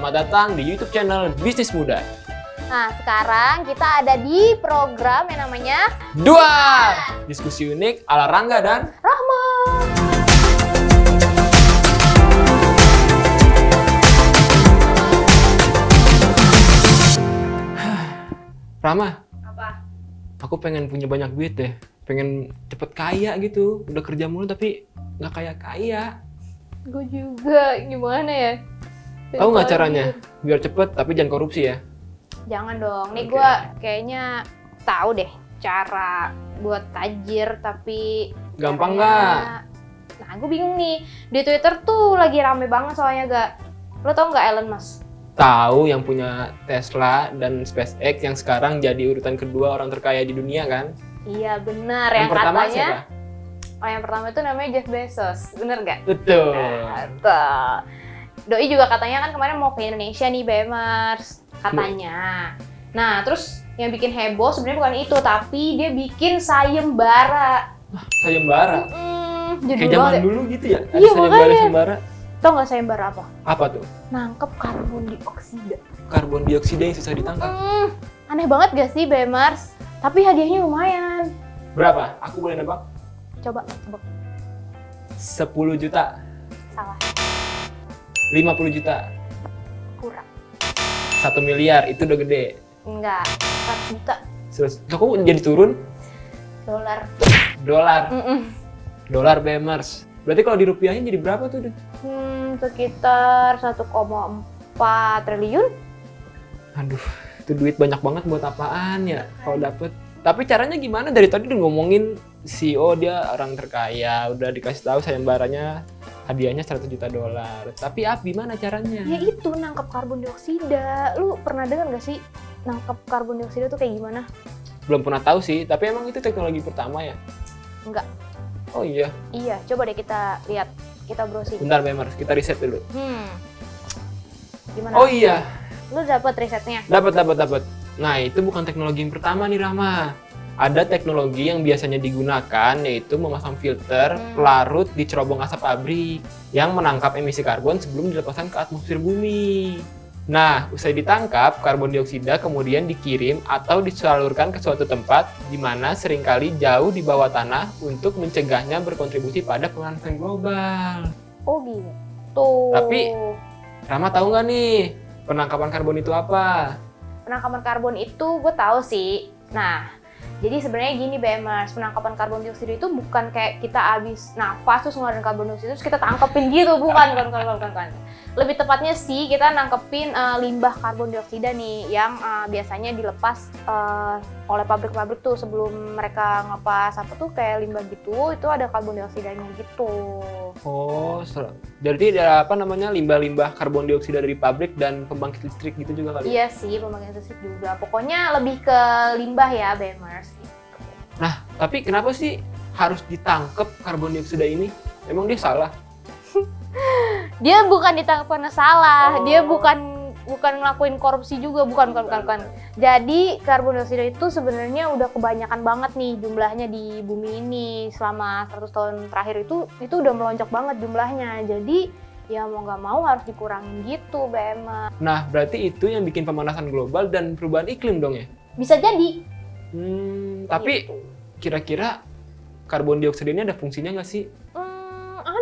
selamat datang di YouTube channel Bisnis Muda. Nah, sekarang kita ada di program yang namanya Dua diskusi unik ala Rangga dan Rahma. Rama. Apa? Aku pengen punya banyak duit deh. Pengen cepet kaya gitu. Udah kerja mulu tapi nggak kaya-kaya. Gue juga, gimana ya? Tahu nggak caranya? Biar cepet tapi jangan korupsi ya. Jangan dong. Nih Oke. gue kayaknya tahu deh cara buat tajir tapi Gampang caranya- Nah, gue bingung nih. Di Twitter tuh lagi rame banget soalnya gak. Lo tau nggak Elon Musk? Tahu yang punya Tesla dan SpaceX yang sekarang jadi urutan kedua orang terkaya di dunia kan? Iya benar. Yang pertama katanya. siapa? Oh, yang pertama itu namanya Jeff Bezos. Bener gak? Betul. Betul. Doi juga katanya kan kemarin mau ke Indonesia nih, Bemers. Katanya. Nah, terus yang bikin heboh sebenarnya bukan itu, tapi dia bikin sayembara. Sayembara. Jadul Kayak zaman banget ya. dulu gitu ya? Ada Iya, sayembara-sayembara. Tau nggak sayembara apa? Apa tuh? Nangkep karbon dioksida. Karbon dioksida yang susah ditangkap. Aneh banget gak sih, Bemers? Tapi hadiahnya lumayan. Berapa? Aku boleh nebak? Coba, tebak. 10 juta. Salah. 50 juta. Kurang. 1 miliar. Itu udah gede. Enggak. 100 juta. Terus, kok jadi turun? Dolar. Dolar. Dolar Bemers. Berarti kalau dirupiahin jadi berapa tuh? Sekitar 1,4 triliun. Aduh, itu duit banyak banget buat apaan ya kalau dapet. Tapi caranya gimana? Dari tadi udah ngomongin CEO dia orang terkaya, udah dikasih tahu sayembaranya hadiahnya 100 juta dolar. Tapi gimana caranya? Ya itu, nangkep karbon dioksida. Lu pernah dengar gak sih nangkep karbon dioksida tuh kayak gimana? Belum pernah tahu sih, tapi emang itu teknologi pertama ya? Enggak. Oh iya. Iya, coba deh kita lihat. Kita browsing. Bentar Bemers, kita riset dulu. Gimana? Oh iya, Lu dapet risetnya? dapat. Nah, itu bukan teknologi yang pertama nih Rama. Ada teknologi yang biasanya digunakan yaitu memasang filter pelarut di cerobong asap pabrik yang menangkap emisi karbon sebelum dilepaskan ke atmosfer bumi. Nah, usai ditangkap, karbon dioksida kemudian dikirim atau disalurkan ke suatu tempat di mana seringkali jauh di bawah tanah untuk mencegahnya berkontribusi pada pemanasan global. Oh gitu. Tapi- Rama tahu nggak nih, penangkapan karbon itu apa? penangkapan karbon itu gue tahu sih. Nah, jadi sebenarnya gini Bemers, penangkapan karbon dioksida itu bukan kayak kita habis nafas terus ngeluarin karbon dioksida terus kita tangkepin gitu, bukan. Lebih tepatnya sih kita nangkepin limbah karbon dioksida nih yang biasanya dilepas oleh pabrik-pabrik tuh sebelum mereka ngepas apa tuh kayak limbah gitu, itu ada karbon dioksidanya gitu. Oh, jadi ada limbah-limbah karbon dioksida dari pabrik dan pembangkit listrik gitu juga kali? Iya sih, pembangkit listrik juga. Pokoknya lebih ke limbah ya, Bemers. Nah, tapi kenapa sih harus ditangkap karbon dioksida ini? Emang dia salah? Dia bukan ditangkap karena salah, Oh. dia bukan ngelakuin korupsi juga, bukan. Jadi karbon dioksida itu sebenarnya udah kebanyakan banget nih jumlahnya di bumi ini selama 100 tahun terakhir itu udah melonjak banget jumlahnya. Jadi ya mau nggak mau harus dikurangin gitu, Bema. Nah, berarti itu yang bikin pemanasan global dan perubahan iklim dong ya? Bisa jadi. Tapi Gitu. kira-kira karbon dioksida ini ada fungsinya nggak sih?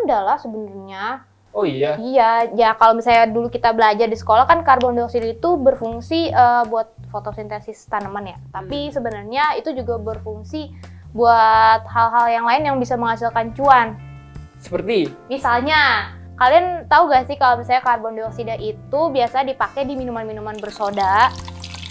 Ada lah sebenarnya. Oh iya? Iya, ya kalau misalnya dulu kita belajar di sekolah kan karbon dioksida itu berfungsi buat fotosintesis tanaman ya. Tapi sebenarnya itu juga berfungsi buat hal-hal yang lain yang bisa menghasilkan cuan. Seperti? Misalnya, kalian tahu gak sih kalau misalnya karbon dioksida itu biasa dipakai di minuman-minuman bersoda.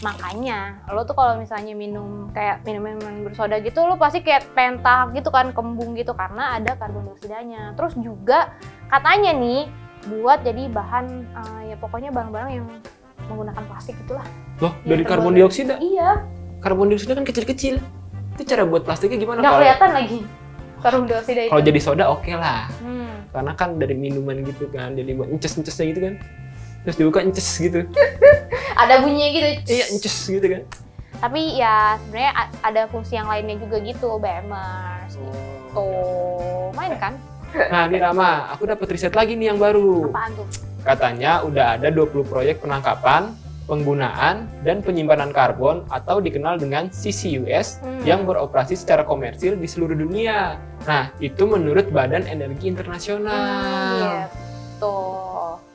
Makanya, lo tuh kalau misalnya minum kayak minuman bersoda gitu, lo pasti kayak pentah gitu kan, kembung gitu karena ada karbon dioksidanya. Terus juga katanya nih buat jadi bahan ya pokoknya barang-barang yang menggunakan plastik gitulah. Loh, Ya, dari karbon terbaru. dioksida? Iya, Karbon dioksida kan kecil-kecil. Itu cara buat plastiknya gimana? nggak kelihatan lagi karbon dioksida itu. Kalau jadi soda oke lah. Hmm. Karena kan dari minuman gitu kan, jadi buat ences-encesnya gitu kan. Terus dibuka ences gitu. Ada bunyinya gitu. Iya, ences gitu kan. Tapi ya sebenarnya ada fungsi yang lainnya juga gitu, Bemers. Tuh, main kan? Nah, nih Rama, aku dapat riset lagi nih yang baru. Apaan tuh? Katanya udah ada 20 proyek penangkapan, penggunaan, dan penyimpanan karbon atau dikenal dengan CCUS yang beroperasi secara komersil di seluruh dunia. Nah, itu menurut Badan Energi Internasional. Gitu.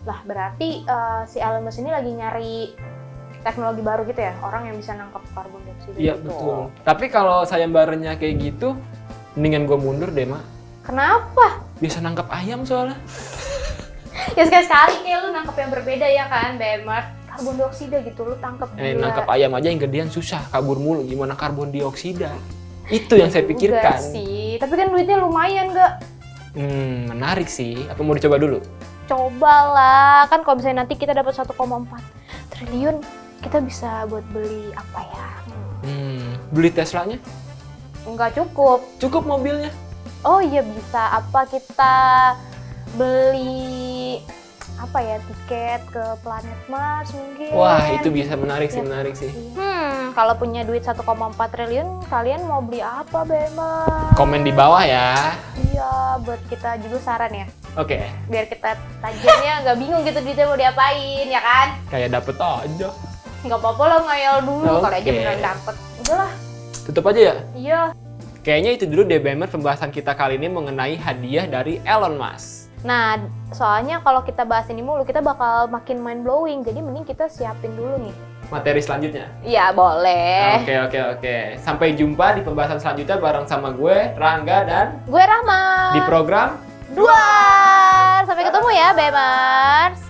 Lah, berarti si Elon Musk ini lagi nyari teknologi baru gitu ya? Orang yang bisa nangkap karbon dioksida Iya, gitu. betul. Tapi kalau sayembaranya kayak gitu, mendingan gue mundur deh, Mak. Kenapa? Bisa nangkap ayam soalnya. Ya sekali-sekali kayak lu nangkep yang berbeda ya kan, Bemers? Karbon dioksida gitu, lu tangkep gila. Nangkap ayam aja yang gedean susah, kabur mulu. Gimana karbon dioksida? Itu yang saya pikirkan. Juga sih, tapi kan duitnya lumayan gak? Menarik sih. Apa mau dicoba dulu? Cobalah, kan kalau misalnya nanti kita dapat 1,4 triliun, kita bisa buat beli apa ya? Beli Teslanya? Nggak cukup. Cukup mobilnya? Oh iya bisa, apa kita beli apa ya, tiket ke planet Mars mungkin? Wah, itu bisa menarik sih, menarik sih. Kalau punya duit 1,4 triliun, kalian mau beli apa, Bemers? Komen di bawah ya. Iya, buat kita juga saran ya. Oke. Biar kita tajamnya nggak bingung gitu duitnya mau diapain, ya kan? Kayak dapet aja. Nggak apa-apa lah, ngayal dulu, kali aja Oke. beneran dapet. Udahlah, Tutup aja ya? iya. Kayaknya itu dulu deh, Bemers, pembahasan kita kali ini mengenai hadiah dari Elon Musk. Nah, soalnya kalau kita bahas ini mulu, kita bakal makin mind blowing. Jadi mending kita siapin dulu nih. Materi selanjutnya. Iya, boleh. Oke. Sampai jumpa di pembahasan selanjutnya bareng sama gue, Rangga, dan Gue Rahma. di program Duar. Sampai ketemu ya, Bemers.